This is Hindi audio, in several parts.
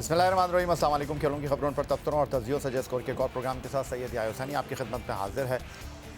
बिस्मिल्लाहिर्रहमानिर्रहीम, अस्सलाम वालेकुम। खेलों की खबरों पर तबसरों और तजियों से स्कोर के एक और प्रोग्राम के साथ सैयद याहुसैनी आपकी खिदमत में हाजिर है।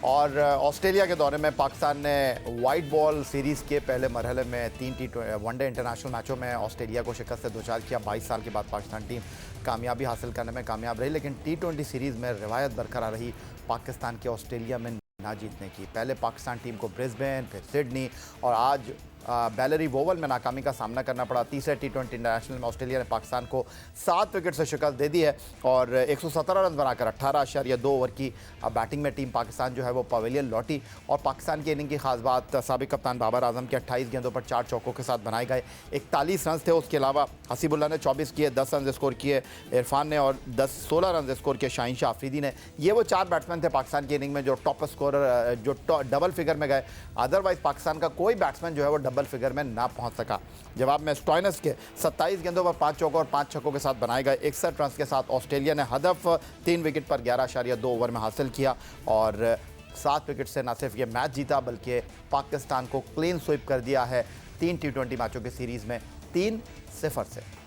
और ऑस्ट्रेलिया के दौरे में पाकिस्तान ने वाइट बॉल सीरीज़ के पहले मरहले में 3 वनडे इंटरनेशनल मैचों में ऑस्ट्रेलिया को शिकस्त से दोचार किया। 22 साल के बाद पाकिस्तान टीम कामयाबी हासिल करने में कामयाब रही, लेकिन T20 सीरीज़ में रिवायत बरकरार रही पाकिस्तान के ऑस्ट्रेलिया में ना जीतने की। पहले पाकिस्तान टीम को ब्रिस्बेन, फिर सिडनी और आज बैलरी ओवल में नाकामी का सामना करना पड़ा। तीसरे T20 इंटरनेशनल में ऑस्ट्रेलिया ने पाकिस्तान को 7 विकेट से शिकस्त दे दी है और 117 रन बनाकर 18.2 ओवर की बैटिंग में टीम पाकिस्तान जो है वो पवेलियन लौटी। और पाकिस्तान की इनिंग की खास बात, साबिक कप्तान बाबर आजम के 28 गेंदों पर 4 चौकों के साथ बनाए गए 41 रन थे। उसके अलावा हसीबुल्ला ने 24 किए, 10 रन स्कोर किए इरफान ने और 16 रन स्कोर किए शाहीन शाह अफरीदी ने। ये वो 4 बैट्समैन थे पाकिस्तान की इनिंग में जो टॉप स्कोरर, जो डबल फिगर में गए। अदरवाइज पाकिस्तान का कोई बैट्समैन जो है वो डबल फिगर में ना पहुंच सका। जवाब में स्टॉइनस के 27 गेंदों पर 5 चौकों और 5 छक्कों के साथ बनाए गए 61 रन के साथ ऑस्ट्रेलिया ने हदफ 3 विकेट पर 11.2 ओवर में हासिल किया और 7 विकेट से न सिर्फ ये मैच जीता बल्कि पाकिस्तान को क्लीन स्वीप कर दिया है 3 T20 मैचों की सीरीज़ में 3-0 से।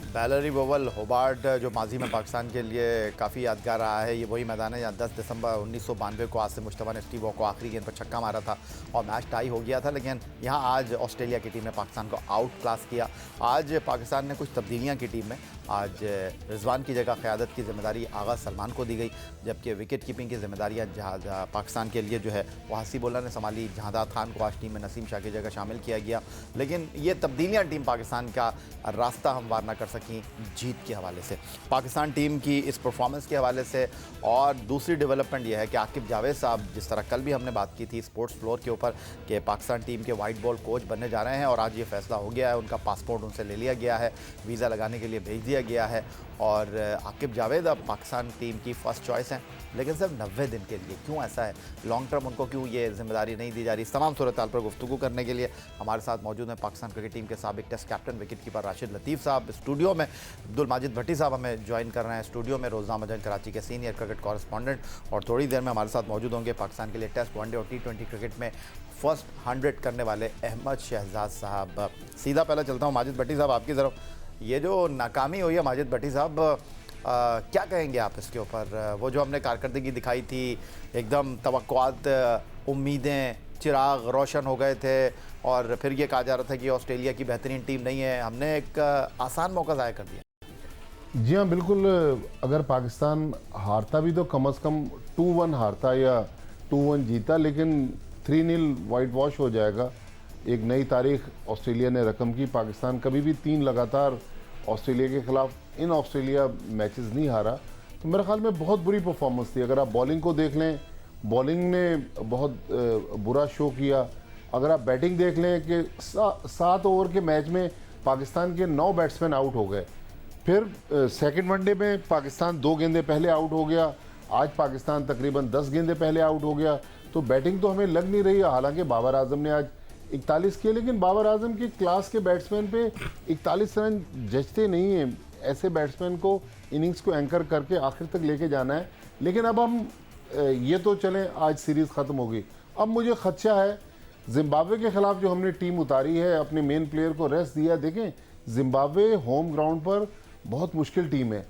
बैलरी ओवल होबार्ट जो माजी में पाकिस्तान के लिए काफ़ी यादगार रहा है, ये वही मैदान है जहाँ 10 दिसंबर 1992 को आसिम मुश्तबा ने स्टीव वॉ को आखिरी गेंद पर छक्का मारा था और मैच टाई हो गया था। लेकिन यहाँ आज ऑस्ट्रेलिया की टीम ने पाकिस्तान को आउट क्लास किया। आज पाकिस्तान ने कुछ तब्दीलियाँ की टीम में। आज रिजवान की जगह क़यादत की जिम्मेदारी आगा सलमान को दी गई, जबकि विकेट कीपिंग की जिम्मेदारियाँ पाकिस्तान के लिए जो है वो हसीबुल्ला ने संभाली। जहादात खान को आज टीम में नसीम शाह की जगह शामिल किया गया। लेकिन ये तब्दीलियाँ टीम पाकिस्तान का रास्ता हमवार न कर सकीं जीत के हवाले से, पाकिस्तान टीम की इस परफॉर्मेंस के हवाले से। और दूसरी डेवलपमेंट यह है कि आकिब जावेद साहब, जिस तरह कल भी हमने बात की थी स्पोर्ट्स फ्लोर के ऊपर कि पाकिस्तान टीम के वाइट बॉल कोच बनने जा रहे हैं और आज ये फैसला हो गया है। उनका पासपोर्ट उनसे ले लिया गया है, वीज़ा लगाने के लिए भेज दिया गया है और आकिब जावेद अब पाकिस्तान टीम की फ़र्स्ट चॉइस हैं। लेकिन सिर्फ 90 दिन के लिए। क्यों ऐसा है, लॉन्ग टर्म उनको क्यों ये जिम्मेदारी नहीं दी जा रही? इस तमाम सूरत हाल पर गुफ्तगू करने के लिए हमारे साथ मौजूद हैं पाकिस्तान क्रिकेट टीम के साबिक test captain wicket keeper Rashid Latif साहब स्टूडियो में। अब्दुल माजिद भट्टी साहब हमें ज्वाइन कर रहे हैं स्टूडियो में, रोज़नामा जंग कराची के सीनियर क्रिकेट कॉरेस्पॉन्डेंट। और थोड़ी देर में हमारे साथ मौजूद होंगे पाकिस्तान के लिए टेस्ट, वनडे और T20 क्रिकेट में फर्स्ट 100 करने वाले अहमद शहजाद साहब। सीधा पहले चलता हूँ माजिद भट्टी साहब आपकी तरफ। ये जो नाकामी हुई है माजिद भट्टी साहब, क्या कहेंगे आप इसके ऊपर? वो जो हमने कारकर्दगी दिखाई थी, एकदम तवक्कुआत, उम्मीदें, चिराग रोशन हो गए थे और फिर ये कहा जा रहा था कि ऑस्ट्रेलिया की बेहतरीन टीम नहीं है, हमने एक आसान मौका ज़ाया कर दिया। जी हाँ बिल्कुल। अगर पाकिस्तान हारता भी तो कम से कम 2-1 हारता या 2-1 जीता, लेकिन 3-0 वाइट वॉश हो जाएगा। एक नई तारीख ऑस्ट्रेलिया ने रकम की। पाकिस्तान कभी भी 3 लगातार ऑस्ट्रेलिया के खिलाफ इन ऑस्ट्रेलिया मैचेस नहीं हारा। तो मेरे ख्याल में बहुत बुरी परफॉर्मेंस थी। अगर आप बॉलिंग को देख लें, बॉलिंग ने बहुत बुरा शो किया। अगर आप बैटिंग देख लें कि 7 ओवर के मैच में पाकिस्तान के 9 बैट्समैन आउट हो गए। फिर सेकंड वनडे में पाकिस्तान 2 गेंदे पहले आउट हो गया। आज पाकिस्तान तकरीबन 10 गेंदे पहले आउट हो गया। तो बैटिंग तो हमें लग नहीं रही। हालांकि बाबर आजम ने आज 41 किए, लेकिन बाबर आजम की क्लास के बैट्समैन पे 41 रन जचते नहीं हैं। ऐसे बैट्समैन को इनिंग्स को एंकर करके आखिर तक लेके जाना है। लेकिन अब हम ये तो चलें, आज सीरीज़ ख़त्म होगी। अब मुझे खदशा है जिम्बाब्वे के ख़िलाफ़ जो हमने टीम उतारी है, अपने मेन प्लेयर को रेस्ट दिया। देखें जिम्बाब्वे होम ग्राउंड पर बहुत मुश्किल टीम है।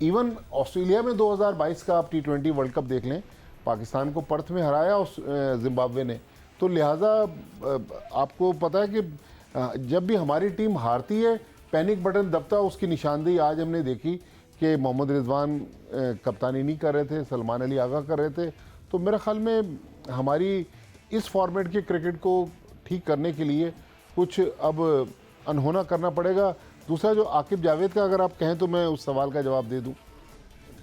इवन ऑस्ट्रेलिया में 2022 का आप T20 वर्ल्ड कप देख लें, पाकिस्तान को पर्थ में हराया जिम्बाब्वे ने। तो लिहाजा आपको पता है कि जब भी हमारी टीम हारती है पैनिक बटन दबता, उसकी निशानदेही आज हमने देखी कि मोहम्मद रिजवान कप्तानी नहीं कर रहे थे, सलमान अली आगा कर रहे थे। तो मेरे ख्याल में हमारी इस फॉर्मेट के क्रिकेट को ठीक करने के लिए कुछ अब अनहोना करना पड़ेगा। दूसरा जो आकिब जावेद का अगर आप कहें तो मैं उस सवाल का जवाब दे दूं।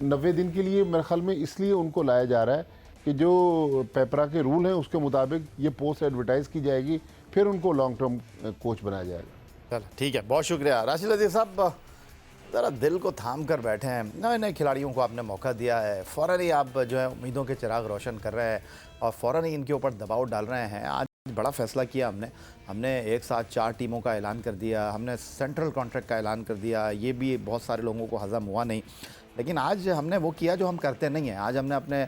90 दिन के लिए मेरे ख्याल में इसलिए उनको लाया जा रहा है कि जो पेपरा के रूल हैं उसके मुताबिक ये पोस्ट एडवर्टाइज़ की जाएगी, फिर उनको लॉन्ग टर्म कोच बनाया जाएगा। चलो ठीक है, बहुत शुक्रिया राशिद लतीफ़ साहब। ज़रा दिल को थाम कर बैठे हैं, नए नए खिलाड़ियों को आपने मौका दिया है, फ़ौरन ही आप जो है उम्मीदों के चिराग रोशन कर रहे हैं और फ़ौरन ही इनके ऊपर दबाव डाल रहे हैं। आज बड़ा फ़ैसला किया हमने एक साथ 4 टीमों का ऐलान कर दिया, हमने सेंट्रल कॉन्ट्रैक्ट का ऐलान कर दिया। ये भी बहुत सारे लोगों को हज़म हुआ नहीं, लेकिन आज हमने वो किया जो हम करते नहीं हैं। आज हमने अपने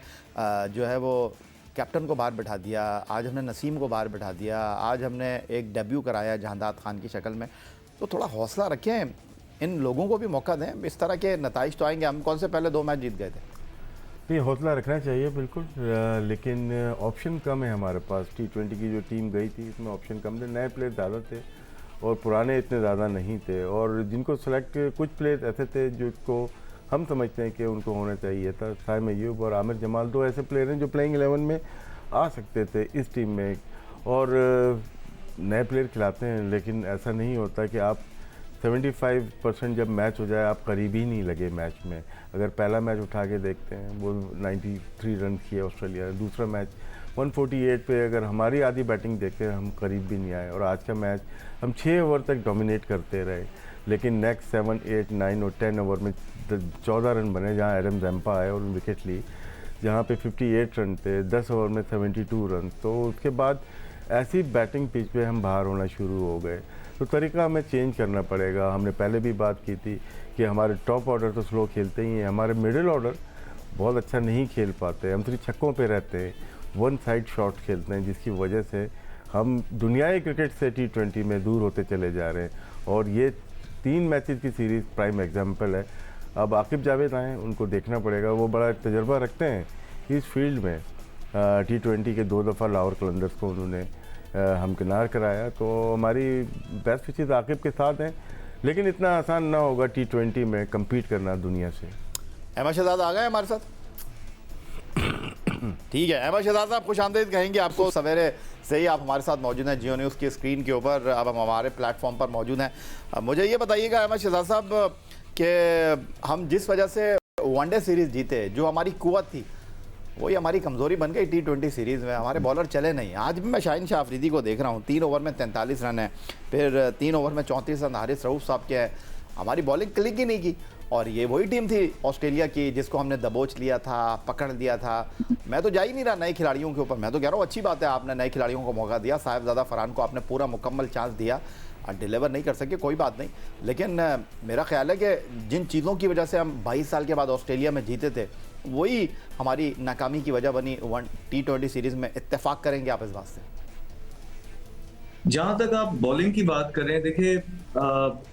जो है वो कैप्टन को बाहर बिठा दिया, आज हमने नसीम को बाहर बिठा दिया, आज हमने एक डेब्यू कराया जहादात खान की शक्ल में। तो थोड़ा हौसला रखें, इन लोगों को भी मौका दें, इस तरह के नताइज तो आएंगे। हम कौन से पहले 2 मैच जीत गए थे। नहीं, हौसला रखना चाहिए बिल्कुल, लेकिन ऑप्शन कम है हमारे पास। T20 की जो टीम गई थी इसमें ऑप्शन कम थे, नए प्लेयर ज़्यादा थे और पुराने इतने ज़्यादा नहीं थे, और जिनको सेलेक्ट कुछ प्लेयर ऐसे थे जिसको हम समझते हैं कि उनको होना चाहिए था। साइम अय्यूब और आमिर जमाल 2 ऐसे प्लेयर हैं जो प्लेइंग 11 में आ सकते थे इस टीम में, और नए प्लेयर खिलाते हैं, लेकिन ऐसा नहीं होता कि आप 75% जब मैच हो जाए आप करीब ही नहीं लगे मैच में। अगर पहला मैच उठा के देखते हैं वो 93 रन किए ऑस्ट्रेलिया ने, दूसरा मैच 148 पे अगर हमारी आधी बैटिंग देखते हैं हम करीब भी नहीं आए, और आज का मैच हम 6 ओवर तक डोमिनेट करते रहे, लेकिन नेक्स्ट 7, 8, 9 और 10 ओवर में 14 रन बने जहाँ एडम जैम्पा आए और विकेट ली, जहाँ पे 58 रन थे, 10 ओवर में 72 रन। तो उसके बाद ऐसी बैटिंग पिच पे हम बाहर होना शुरू हो गए, तो तरीका हमें चेंज करना पड़ेगा। हमने पहले भी बात की थी कि हमारे टॉप ऑर्डर तो स्लो खेलते ही हैं, हमारे मिडिल ऑर्डर बहुत अच्छा नहीं खेल पाते, हम सिर्फ छक्कों पे रहते हैं, वन साइड शॉट खेलते हैं, जिसकी वजह से हम दुनियाई क्रिकेट से T20 में दूर होते चले जा रहे हैं, और ये 3 मैचेस की सीरीज़ प्राइम एग्जाम्पल है। अब आकिब जावेद आए, उनको देखना पड़ेगा, वो बड़ा तजर्बा रखते हैं इस फील्ड में। T20 के 2 दफ़ा लाहौर कलंदर्स को उन्होंने हमकिनार कराया, तो हमारी बेस्ट विशेज़ आकिब के साथ हैं, लेकिन इतना आसान ना होगा T20 में कम्पीट करना दुनिया से। अहमद शहजाद आ गए हमारे साथ। ठीक है अहमद शहजाद साहब, खुश आमदीद कहेंगे आपको। सवेरे से ही आप हमारे साथ मौजूद हैं जियो न्यूज़ की स्क्रीन के ऊपर, अब हम हमारे प्लेटफॉर्म पर मौजूद हैं। मुझे ये बताइएगा अहमद शहजाद साहब कि हम जिस वजह से वनडे सीरीज़ जीते, जो हमारी कुव्वत थी वही हमारी कमज़ोरी बन गई T20 सीरीज़ में। हमारे बॉलर चले नहीं। आज भी मैं शाहीन शाह अफरीदी को देख रहा हूँ, 3 ओवर में 43 रन है, फिर 3 ओवर में 34 रन हारिस रऊफ साहब के हैं। हमारी बॉलिंग क्लिक ही नहीं की, और ये वही टीम थी ऑस्ट्रेलिया की जिसको हमने दबोच लिया था, पकड़ लिया था। मैं तो जा ही नहीं रहा नए खिलाड़ियों के ऊपर, मैं तो कह रहा हूँ अच्छी बात है आपने नए खिलाड़ियों को मौका दिया। साहिबजादा फरहान को आपने पूरा मुकम्मल चांस दिया, डिलीवर नहीं कर सके कोई बात नहीं, लेकिन मेरा ख्याल है कि जिन चीज़ों की वजह से हम 22 साल के बाद ऑस्ट्रेलिया में जीते थे वही हमारी नाकामी की वजह बनी T20 सीरीज़ में। इत्तेफाक करेंगे आप इस बात से? जहां तक आप बॉलिंग की बात कर रहे हैं, देखिए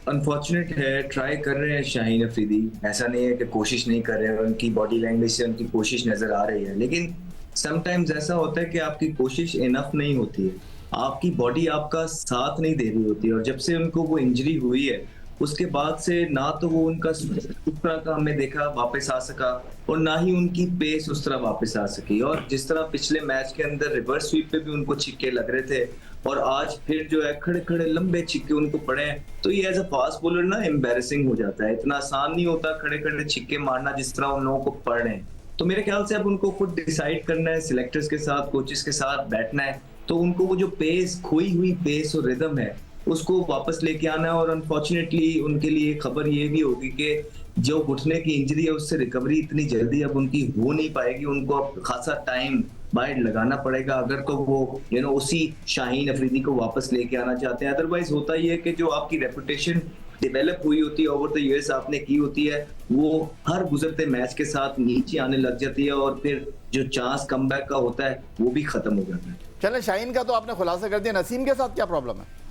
अनफॉर्चुनेट है, ट्राई कर रहे हैं शाहीन अफरीदी, ऐसा नहीं है कि कोशिश नहीं कर रहे हैं, उनकी बॉडी लैंग्वेज से उनकी कोशिश नजर आ रही है, लेकिन समटाइम्स ऐसा होता है कि आपकी कोशिश इनफ नहीं होती है, आपकी बॉडी आपका साथ नहीं दे रही होती है। और जब से उनको वो इंजरी हुई है उसके बाद से ना तो वो उनका उस तरह का हमने देखा वापस आ सका, और ना ही उनकी पेस उस तरह वापस आ सकी। और जिस तरह पिछले मैच के अंदर रिवर्स स्वीप पे भी उनको छिक्के लग रहे थे, और आज फिर जो है खड़े खड़े लंबे छिक्के उनको पड़े हैं, तो ये एज अ फास्ट बॉलर ना एम्बैरेसिंग हो जाता है। इतना आसान नहीं होता खड़े खड़े छिक्के मारना जिस तरह उन लोगों को पड़ रहे हैं। तो मेरे ख्याल से अब उनको खुद डिसाइड करना है, सिलेक्टर्स के साथ, कोचेस के साथ बैठना है, तो उनको वो जो पेस, खोई हुई पेस और रिदम है उसको वापस लेके आना है। और अनफॉर्चुनेटली उनके लिए खबर ये भी होगी कि जो घुटने की इंजरी है उससे रिकवरी इतनी जल्दी अब उनकी हो नहीं पाएगी, उनको अब खासा टाइम बाहर लगाना पड़ेगा अगर तो वो उसी शाहीन अफरीदी को वापस लेके आना चाहते हैं। अदरवाइज होता ही है कि जो आपकी रेपुटेशन डेवलप हुई होती है ओवर द ईयर्स आपने की होती है, वो हर गुजरते मैच के साथ नीचे आने लग जाती है, और फिर जो चांस कमबैक का होता है वो भी खत्म हो जाता है। चलें, शाहीन का तो आपने खुलासा कर दिया, नसीम के साथ क्या प्रॉब्लम है?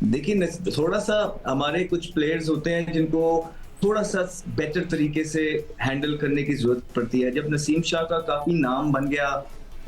देखिए थोड़ा सा हमारे कुछ प्लेयर्स होते हैं जिनको थोड़ा सा बेटर तरीके से हैंडल करने की जरूरत पड़ती है। जब नसीम शाह का काफी नाम बन गया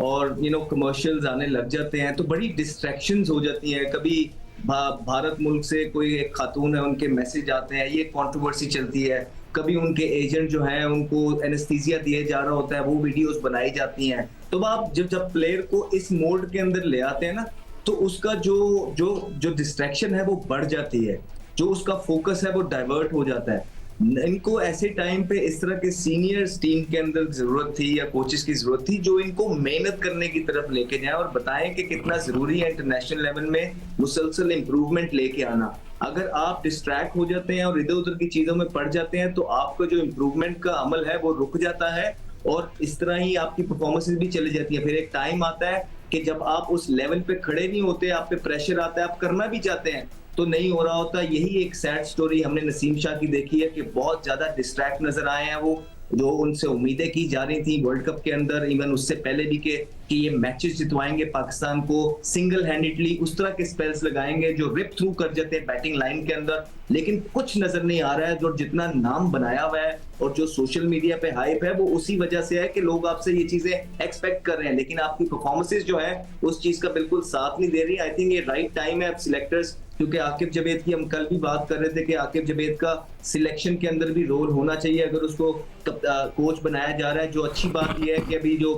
और कमर्शियल्स आने लग जाते हैं तो बड़ी डिस्ट्रैक्शंस हो जाती हैं। कभी भारत मुल्क से कोई एक खातून है, उनके मैसेज आते हैं, ये कंट्रोवर्सी चलती है। कभी उनके एजेंट जो हैं उनको एनेस्थीसिया दिया जा रहा होता है, वो वीडियोस बनाई जाती हैं। तो आप जब प्लेयर को इस मोड के अंदर ले आते हैं ना, तो उसका जो डिस्ट्रैक्शन है वो बढ़ जाती है, जो उसका फोकस है वो डाइवर्ट हो जाता है। इनको ऐसे टाइम पे इस तरह के सीनियर्स टीम के अंदर जरूरत थी या कोचेस की जरूरत थी जो इनको मेहनत करने की तरफ लेके जाएं और बताएं कि कितना जरूरी है इंटरनेशनल लेवल में मुसलसल इंप्रूवमेंट लेके आना। अगर आप डिस्ट्रैक्ट हो जाते हैं और इधर उधर की चीजों में पड़ जाते हैं तो आपका जो इंप्रूवमेंट का अमल है वो रुक जाता है, और इस तरह ही आपकी परफॉर्मेंसेस भी चली जाती है। फिर एक टाइम आता है कि जब आप उस लेवल पे खड़े नहीं होते, आप पे प्रेशर आता है, आप करना भी चाहते हैं तो नहीं हो रहा होता। यही एक सैड स्टोरी हमने नसीम शाह की देखी है कि बहुत ज्यादा डिस्ट्रैक्ट नजर आए हैं वो, जो उनसे उम्मीदें की जा रही थी वर्ल्ड कप के अंदर, इवन उससे पहले भी कि ये मैचेस जितवाएंगे पाकिस्तान को सिंगल हैंडेडली, उस तरह के स्पेल्स लगाएंगे जो रिप थ्रू कर जाते हैं बैटिंग लाइन के अंदर, लेकिन कुछ नजर नहीं आ रहा है। जो जितना नाम बनाया हुआ है और जो सोशल मीडिया पे हाइप है वो उसी वजह से है कि लोग आपसे ये चीजें एक्सपेक्ट कर रहे हैं, लेकिन आपकी परफॉर्मेंसेस जो है उस चीज का बिल्कुल साथ नहीं दे रही। आई थिंक ये राइट टाइम है अब सिलेक्टर्स, क्योंकि आकिब जावेद की हम कल भी बात कर रहे थे कि आकिब जावेद का सिलेक्शन के अंदर भी रोल होना चाहिए अगर उसको कोच बनाया जा रहा है। जो अच्छी बात यह है कि अभी जो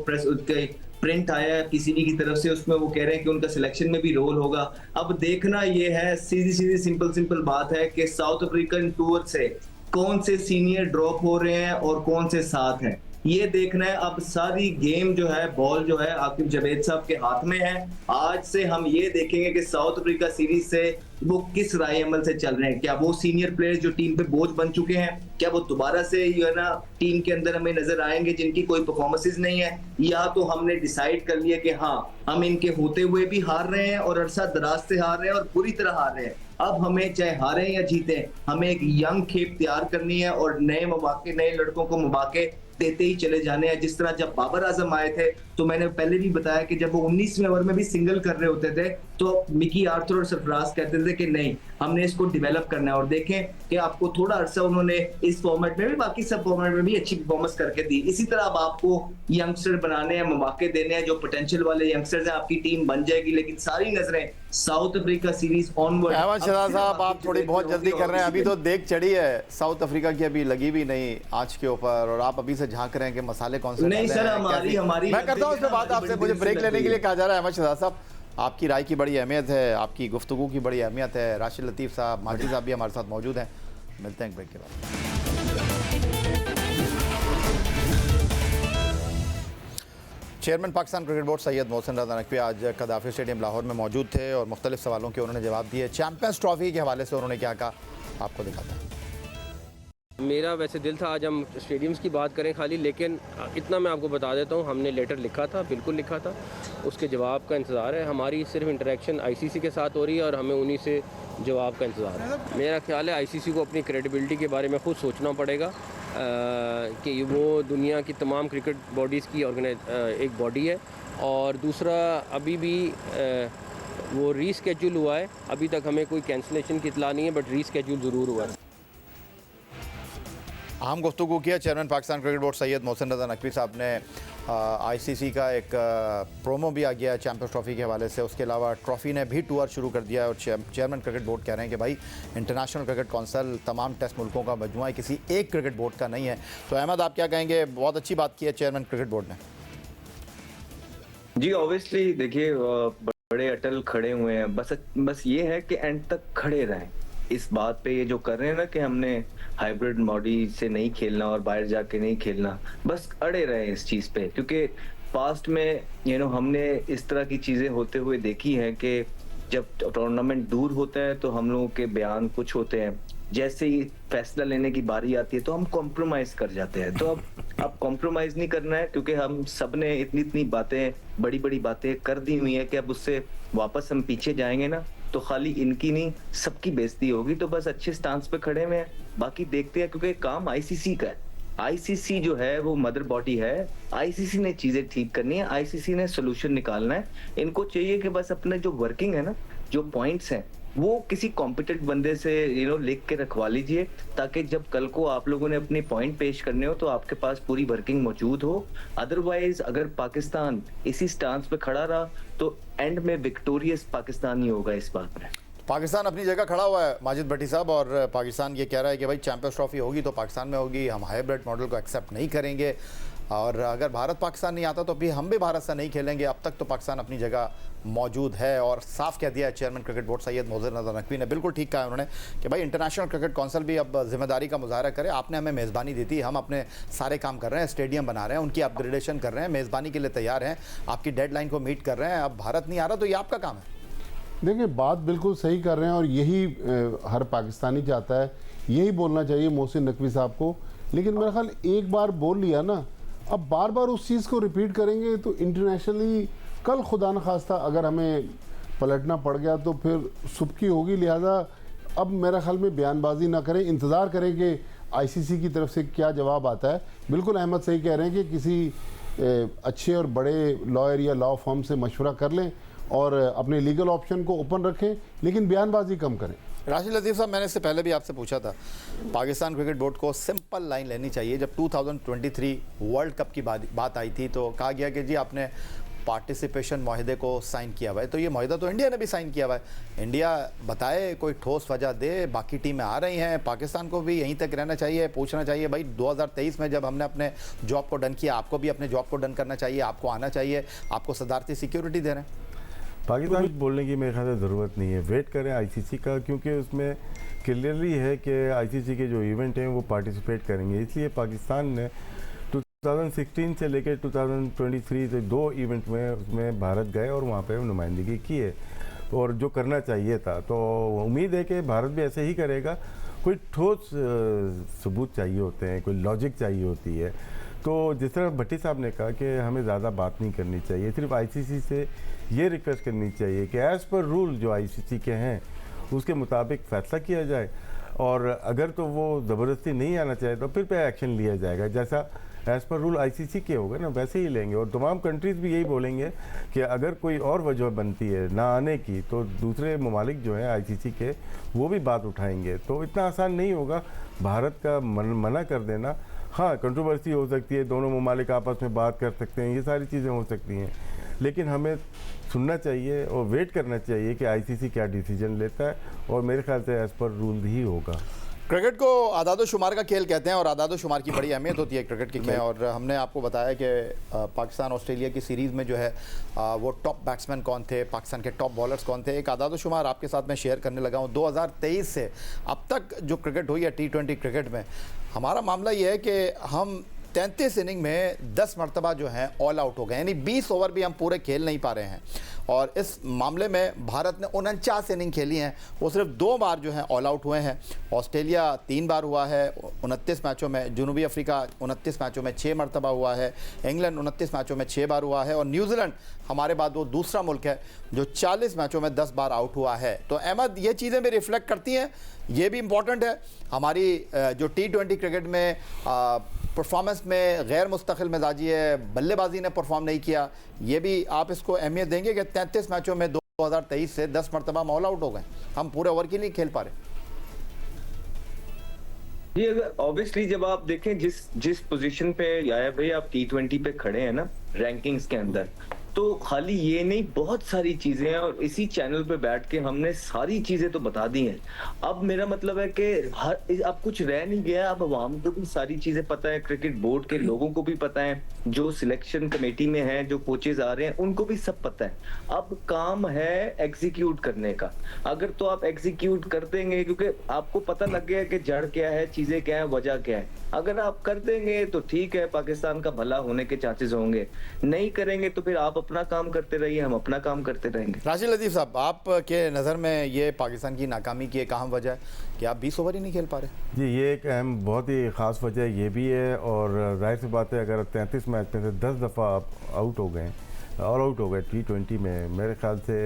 प्रिंट आया है पीसीबी की तरफ से उसमें वो कह रहे हैं कि उनका सिलेक्शन में भी रोल होगा। अब देखना ये है, सीधी सीधी सिंपल बात है कि साउथ अफ्रीकन टूर से कौन से सीनियर ड्रॉप हो रहे हैं और कौन से साथ हैं, ये देखना है। अब सारी गेम जो है, बॉल जो है आकिब जावेद साहब के हाथ में है। आज से हम ये देखेंगे कि साउथ अफ्रीका सीरीज से वो किस राय अमल से चल रहे हैं। क्या वो सीनियर प्लेयर्स जो टीम पे बोझ बन चुके हैं, क्या वो दोबारा से जो है ना टीम के अंदर हमें नजर आएंगे जिनकी कोई परफॉर्मेंसेस नहीं है, या तो हमने डिसाइड कर लिया कि हाँ हम इनके होते हुए भी हार रहे हैं और अरसा दराज से हार रहे हैं और बुरी तरह हार रहे हैं। अब हमें चाहे हारें या जीतें, हमें एक यंग खेप तैयार करनी है और नए मौके, नए लड़कों को मौके देते ही चले जाने हैं। जिस तरह जब बाबर आजम आए थे तो मैंने पहले भी बताया कि जब वो 19वें ओवर में भी सिंगल कर रहे होते थे तो मिकी आर्थर और सरफराज कहते थे कि नहीं हमने इसको डेवलप करना है, और देखें कि आपको थोड़ा अरसा उन्होंने इस फॉर्मेट में भी, बाकी सब फॉर्मेट में भी अच्छी परफॉर्मेंस करके दी। इसी तरह अब आपको यंगस्टर बनाने हैं, मौके देने हैं, जो पोटेंशियल वाले यंगस्टर्स हैं आपकी टीम बन जाएगी। लेकिन सारी नजरें South Africa series onward. Ahmed Shahzad साहब आप थोड़ी बहुत जल्दी कर रहे हैं, अभी तो देख चढ़ी है साउथ अफ्रीका की, अभी लगी भी नहीं आंच के ऊपर और आप अभी से झांक रहे हैं कि मसाले कौन से नहीं सर, हमारी मैं करता हूँ उसमें बात आपसे। मुझे ब्रेक लेने के लिए कहा जा रहा है। अहमद शहजाद साहब आपकी राय की बड़ी अहमियत है, आपकी गुफ्तगू की बड़ी अहमियत है। राशिद लतीफ़ साहब, माजिद साहब भी हमारे साथ मौजूद हैं। मिलते हैं ब्रेक के बाद। Chairman Pakistan cricket board Syed Mohsin Raza Naqvi आज कदाफ़ी स्टेडियम लाहौर में मौजूद थे और मुख्तलिफ सवालों के उन्होंने जवाब दिए। चैम्पियंस ट्रॉफी के हवाले से उन्होंने क्या कहा आपको दिखाता है। मेरा वैसे दिल था आज हम स्टेडियम्स की बात करें खाली, लेकिन इतना मैं आपको बता देता हूँ हमने लेटर लिखा था, बिल्कुल लिखा था, उसके जवाब का इंतज़ार है। हमारी सिर्फ इंटरेक्शन आईसीसी के साथ हो रही है और हमें उन्हीं से जवाब का इंतज़ार है। मेरा ख्याल है आईसीसी को अपनी क्रेडिबिलिटी के बारे में ख़ुद सोचना पड़ेगा कि वो दुनिया की तमाम क्रिकेट बॉडीज़ की एक बॉडी है। और दूसरा अभी भी वो रीस्केड्यूल हुआ है, अभी तक हमें कोई कैंसलेशन की इतला नहीं है, बट रीस्केड्यूल ज़रूर हुआ है। अहम गुफ्तगू किया chairman Pakistan cricket board Syed Mohsin Raza Naqvi साहब ने। आईसीसी का एक प्रोमो भी आ गया है चैम्पियंस ट्रॉफी के हवाले से। उसके अलावा ट्रॉफ़ी ने भी टूर शुरू कर दिया है और चेयरमैन क्रिकेट बोर्ड कह रहे हैं कि भाई इंटरनेशनल क्रिकेट कौंसिल तमाम टेस्ट मुल्कों का मजमुआ है, किसी एक क्रिकेट बोर्ड का नहीं है। तो अहमद आप क्या कहेंगे, बहुत अच्छी बात की है चेयरमैन क्रिकेट बोर्ड ने। जी ऑब्वियसली देखिए बड़े अटल खड़े हुए हैं, बस ये है कि एंड तक खड़े रहें इस बात पे। ये जो कर रहे हैं ना कि हमने हाइब्रिड मॉडल से नहीं खेलना और बाहर जाके नहीं खेलना, बस अड़े रहे इस चीज पे, क्योंकि पास्ट में हमने इस तरह की चीजें होते हुए देखी हैं कि जब टूर्नामेंट दूर होता है तो हम लोगों के बयान कुछ होते हैं, जैसे ही फैसला लेने की बारी आती है तो हम कॉम्प्रोमाइज कर जाते हैं। तो अब कॉम्प्रोमाइज नहीं करना है, क्योंकि हम सब ने इतनी बातें, बड़ी बड़ी बातें कर दी हुई है कि अब उससे वापस हम पीछे जाएंगे ना तो खाली इनकी नहीं सबकी बेइज्जती होगी। तो बस अच्छे स्टांस पे खड़े हुए हैं, बाकी देखते हैं, क्योंकि काम आईसीसी का है। आईसीसी जो है वो मदर बॉडी है, आईसीसी ने चीजें ठीक करनी है, आईसीसी ने सोल्यूशन निकालना है। इनको चाहिए कि बस अपने जो वर्किंग है ना, जो पॉइंट्स हैं, वो किसी कॉम्पिटेंट बंदे से लिख के रखवा लीजिए, ताकि जब कल को आप लोगों ने अपने पॉइंट पेश करने हो तो आपके पास पूरी वर्किंग मौजूद हो। अदरवाइज अगर पाकिस्तान इसी स्टांस पे खड़ा रहा तो एंड में विक्टोरियस पाकिस्तान ही होगा इस बात में। पाकिस्तान अपनी जगह खड़ा हुआ है माजिद भट्टी साहब, और पाकिस्तान ये कह रहा है कि भाई चैम्पियंस ट्रॉफी होगी तो पाकिस्तान में होगी, हम हाइब्रिड मॉडल को एक्सेप्ट नहीं करेंगे, और अगर भारत पाकिस्तान नहीं आता तो भी हम भी भारत से नहीं खेलेंगे। अब तक तो पाकिस्तान अपनी जगह मौजूद है और साफ कह दिया है chairman cricket board Syed Mohsin Raza Naqvi ने। बिल्कुल ठीक कहा है उन्होंने कि भाई इंटरनेशनल क्रिकेट काउंसिल भी अब जिम्मेदारी का मुजाहरा करे। आपने हमें मेज़बानी दी थी, हम अपने सारे काम कर रहे हैं, स्टेडियम बना रहे हैं, उनकी अपग्रेडेशन कर रहे हैं, मेज़बानी के लिए तैयार हैं, आपकी डेडलाइन को मीट कर रहे हैं। अब भारत नहीं आ रहा तो ये आपका काम है। देखिए बात बिल्कुल सही कर रहे हैं और यही हर पाकिस्तानी चाहता है, यही बोलना चाहिए मोहसिन नकवी साहब को। लेकिन मेरा ख्याल एक बार बोल लिया ना, अब बार बार उस चीज़ को रिपीट करेंगे तो इंटरनेशनली कल खुदा न खास्ता अगर हमें पलटना पड़ गया तो फिर सुबकी होगी। लिहाजा अब मेरा ख्याल में बयानबाजी ना करें, इंतज़ार करें कि आईसीसी की तरफ से क्या जवाब आता है। बिल्कुल अहमद सही कह रहे हैं कि किसी अच्छे और बड़े लॉयर या लॉ फर्म से मशवरा कर लें और अपने लीगल ऑप्शन को ओपन रखें, लेकिन बयानबाजी कम करें। राशिद लतीफ़ साहब, मैंने इससे पहले भी आपसे पूछा था, पाकिस्तान क्रिकेट बोर्ड को सिंपल लाइन लेनी चाहिए। जब 2023 वर्ल्ड कप की बात आई थी तो कहा गया कि जी आपने पार्टिसिपेशन माहिदे को साइन किया हुआ है, तो ये माहिदा तो इंडिया ने भी साइन किया हुआ है। इंडिया बताए, कोई ठोस वजह दे, बाकी टीमें आ रही हैं, पाकिस्तान को भी यहीं तक रहना चाहिए, पूछना चाहिए भाई 2023 में जब हमने अपने जॉब को डन किया, आपको भी अपने जॉब को डन करना चाहिए, आपको आना चाहिए, आपको सदारती सिक्योरिटी दे रहे हैं। पाकिस्तान बोलने की मेरे ख्याल से ज़रूरत नहीं है, वेट करें आईसीसी का, क्योंकि उसमें क्लियरली है कि आईसीसी के जो इवेंट हैं वो पार्टिसिपेट करेंगे। इसलिए पाकिस्तान ने 2016 से लेकर 2023 से 2 इवेंट में उसमें भारत गए और वहाँ पे नुमाइंदगी की है, और जो करना चाहिए था। तो उम्मीद है कि भारत भी ऐसे ही करेगा। कोई ठोस सबूत चाहिए होते हैं, कोई लॉजिक चाहिए होती है। तो जिस तरह भट्टी साहब ने कहा कि हमें ज़्यादा बात नहीं करनी चाहिए, सिर्फ आईसीसी से ये रिक्वेस्ट करनी चाहिए कि एज़ पर रूल जो आईसीसी के हैं उसके मुताबिक फ़ैसला किया जाए, और अगर तो वो ज़बरदस्ती नहीं आना चाहे तो फिर पे एक्शन लिया जाएगा। जैसा एज़ पर रूल आईसीसी के होगा ना, वैसे ही लेंगे। और तमाम कंट्रीज़ भी यही बोलेंगे कि अगर कोई और वजह बनती है ना आने की तो दूसरे ममालिक जो हैं आईसीसी के, वो भी बात उठाएंगे। तो इतना आसान नहीं होगा भारत का मना कर देना। हाँ, कंट्रोवर्सी हो सकती है, दोनों ममालिक आपस में बात कर सकते हैं, ये सारी चीज़ें हो सकती हैं, लेकिन हमें सुनना चाहिए और वेट करना चाहिए कि आईसीसी क्या डिसीजन लेता है, और मेरे ख्याल से एज़ पर रूल ही होगा। क्रिकेट को आदादो शुमार का खेल कहते हैं और आदादो शुमार की बड़ी अहमियत होती है क्रिकेट की में। और हमने आपको बताया कि पाकिस्तान ऑस्ट्रेलिया की सीरीज़ में जो है वो टॉप बैट्समैन कौन थे, पाकिस्तान के टॉप बॉलर्स कौन थे। एक आदादो शुमार आपके साथ मैं शेयर करने लगा हूँ। 2023 से अब तक जो क्रिकेट हुई है T20 क्रिकेट में, हमारा मामला ये है कि हम 33 इनिंग में 10 मरतबा जो हैं ऑल आउट हो गए, यानी 20 ओवर भी हम पूरे खेल नहीं पा रहे हैं। और इस मामले में भारत ने 49 इनिंग खेली हैं, वो सिर्फ 2 बार जो हैं ऑल आउट हुए हैं। ऑस्ट्रेलिया 3 बार हुआ है 29 मैचों में, जनूबी अफ्रीका 29 मैचों में 6 मरतबा हुआ है, इंग्लैंड 29 मैचों में 6 बार हुआ है, और न्यूजीलैंड हमारे बाद वो दूसरा मुल्क है जो 40 मैचों में 10 बार आउट हुआ है। तो अहमद, ये चीज़ें भी रिफ्लेक्ट करती हैं, ये भी इम्पॉर्टेंट है हमारी जो T20 क्रिकेट में परफॉर्मेंस में गैर मुस्तकिल मिजाजी है, बल्लेबाजी ने परफॉर्म नहीं किया, ये भी आप इसको अहमियत देंगे कि 33 मैचों में 2023 से 10 मरतबा हम ऑल आउट हो गए, हम पूरे ओवर के लिए खेल पा रहे। ये अगर ऑब्वियसली जब आप देखें जिस पोजीशन पे याया भाई आप T20 पे खड़े हैं ना रैंकिंग्स के अंदर, तो खाली ये नहीं, बहुत सारी चीजें हैं, और इसी चैनल पे बैठ के हमने सारी चीजें तो बता दी हैं। अब मेरा मतलब है कि अब कुछ रह नहीं गया। अब आवाम को भी सारी चीजें पता है, क्रिकेट बोर्ड के लोगों को भी पता है, जो सिलेक्शन कमेटी में है, जो कोचेज आ रहे हैं उनको भी सब पता है। अब काम है एग्जीक्यूट करने का। अगर तो आप एग्जीक्यूट कर देंगे, क्योंकि आपको पता लग गया कि जड़ क्या है, चीजें क्या है, वजह क्या है, अगर आप कर देंगे तो ठीक है, पाकिस्तान का भला होने के चांसेस होंगे। नहीं करेंगे तो फिर आप अपना काम करते रहिए, हम अपना काम करते रहेंगे। राशिद लतीफ़ साहब, आपके नज़र में ये पाकिस्तान की नाकामी की एक अहम वजह है कि आप 20 ओवर ही नहीं खेल पा रहे? जी, ये एक अहम बहुत ही ख़ास वजह ये भी है, और जाहिर सी बात है अगर 33 मैच में से 10 दफ़ा आप आउट हो गए, ऑल आउट हो गए T20 में, मेरे ख्याल से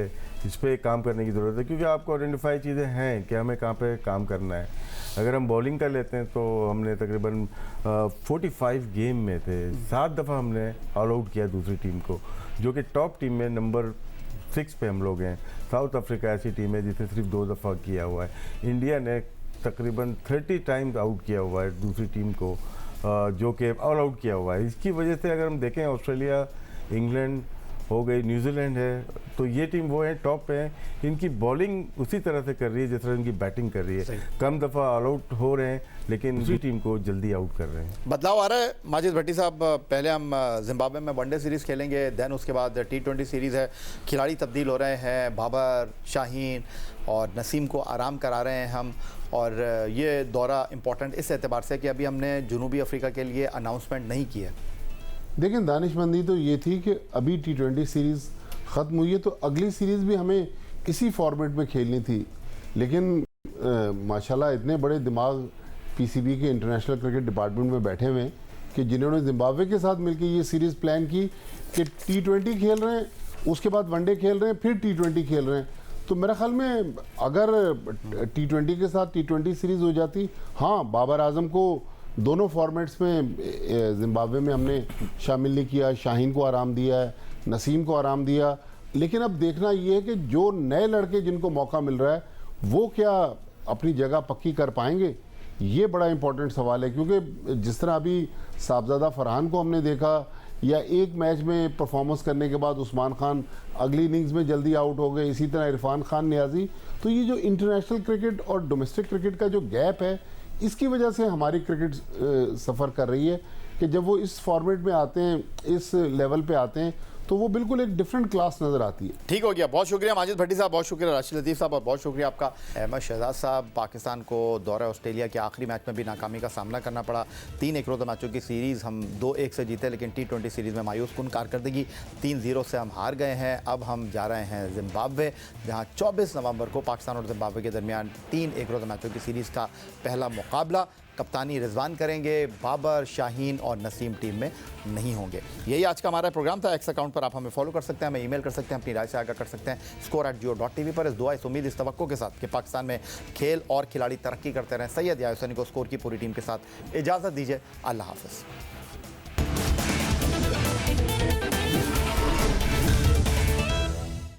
इस पर काम करने की ज़रूरत है, क्योंकि आपको आइडेंटिफाई चीज़ें हैं कि हमें कहाँ पे काम करना है। अगर हम बॉलिंग कर लेते हैं तो हमने तकरीबन 45 गेम में थे 7 दफ़ा हमने ऑल आउट किया दूसरी टीम को, जो कि टॉप टीम में नंबर 6 पे हम लोग हैं। साउथ अफ्रीका ऐसी टीम है जिसने सिर्फ 2 दफ़ा किया हुआ है। इंडिया ने तकरीबन 30 टाइम्स आउट किया हुआ है दूसरी टीम को, जो कि ऑल आउट किया हुआ है। इसकी वजह से अगर हम देखें, ऑस्ट्रेलिया, इंग्लैंड हो गई, न्यूजीलैंड है, तो ये टीम वो है टॉप पे है। इनकी बॉलिंग उसी तरह से कर रही है जिस तरह इनकी बैटिंग कर रही है। कम दफ़ा ऑल आउट हो रहे हैं, लेकिन दूसरी टीम को जल्दी आउट कर रहे हैं। बदलाव आ रहा है माजिद भट्टी साहब। पहले हम जिम्बाब्वे में वनडे सीरीज़ खेलेंगे, दैन उसके बाद T20 सीरीज़ है। खिलाड़ी तब्दील हो रहे हैं, बाबर, शाहीन और नसीम को आराम करा रहे हैं हम। और ये दौरा इम्पॉर्टेंट इस एतबार से कि अभी हमने जनूबी अफ्रीका के लिए अनाउंसमेंट नहीं की है। देखिए, दानिशमंदी तो ये थी कि अभी T20 सीरीज़ ख़त्म हुई है तो अगली सीरीज़ भी हमें इसी फॉर्मेट में खेलनी थी, लेकिन माशाल्लाह इतने बड़े दिमाग पीसीबी के इंटरनेशनल क्रिकेट डिपार्टमेंट में बैठे हुए हैं कि जिन्होंने जिम्बाब्वे के साथ मिलकर ये सीरीज़ प्लान की कि T20 खेल रहे हैं, उसके बाद वनडे खेल रहे हैं, फिर T20 खेल रहे हैं। तो मेरा ख्याल में अगर T20 के साथ T20 सीरीज हो जाती, हाँ बाबर आजम को दोनों फॉर्मेट्स में जिम्बाब्वे में हमने शामिल नहीं किया, शाहीन को आराम दिया है, नसीम को आराम दिया, लेकिन अब देखना ये है कि जो नए लड़के जिनको मौका मिल रहा है वो क्या अपनी जगह पक्की कर पाएंगे, ये बड़ा इंपॉर्टेंट सवाल है। क्योंकि जिस तरह अभी साहबजादा फरहान को हमने देखा, या एक मैच में परफॉर्मेंस करने के बाद उस्मान खान अगली इनिंग्स में जल्दी आउट हो गए, इसी तरह इरफान खान नियाजी, तो ये जो इंटरनेशनल क्रिकेट और डोमेस्टिक क्रिकेट का जो गैप है, इसकी वजह से हमारी क्रिकेट सफ़र कर रही है कि जब वो इस फॉर्मेट में आते हैं, इस लेवल पे आते हैं, तो वो बिल्कुल एक डिफरेंट क्लास नज़र आती है। ठीक हो गया, बहुत शुक्रिया माजिद भट्टी साहब, बहुत शुक्रिया राशिद लतीफ़ साहब, और बहुत शुक्रिया आपका अहमद शहजाद साहब। पाकिस्तान को दौरा ऑस्ट्रेलिया के आखिरी मैच में भी नाकामी का सामना करना पड़ा। 3 एकरोज़ा मैचों की सीरीज़ हम 2-1 से जीते, लेकिन T20 सीरीज़ में मायूस कुन कारकर्दगी 3-0 से हम हार गए हैं। अब हम जा रहे हैं जिम्बाब्वे, जहाँ 24 नवंबर को पाकिस्तान और जिम्बाब्वे के दरमियान 3 एकरोज़ा मैचों की सीरीज़ का पहला मुकाबला। कप्तानी रिजवान करेंगे, बाबर, शाहीन और नसीम टीम में नहीं होंगे। यही आज का हमारा प्रोग्राम था। एक्स अकाउंट पर आप हमें फॉलो कर सकते हैं, हमें ईमेल कर सकते हैं, अपनी राय से आगाह कर सकते हैं score@geo.tv पर। इस दुआ, इस उम्मीद, इस तवक्को के साथ कि पाकिस्तान में खेल और खिलाड़ी तरक्की करते रहें। सैयद यासनी को स्कोर की पूरी टीम के साथ इजाज़त दीजिए। अल्लाह हाफ़िज़।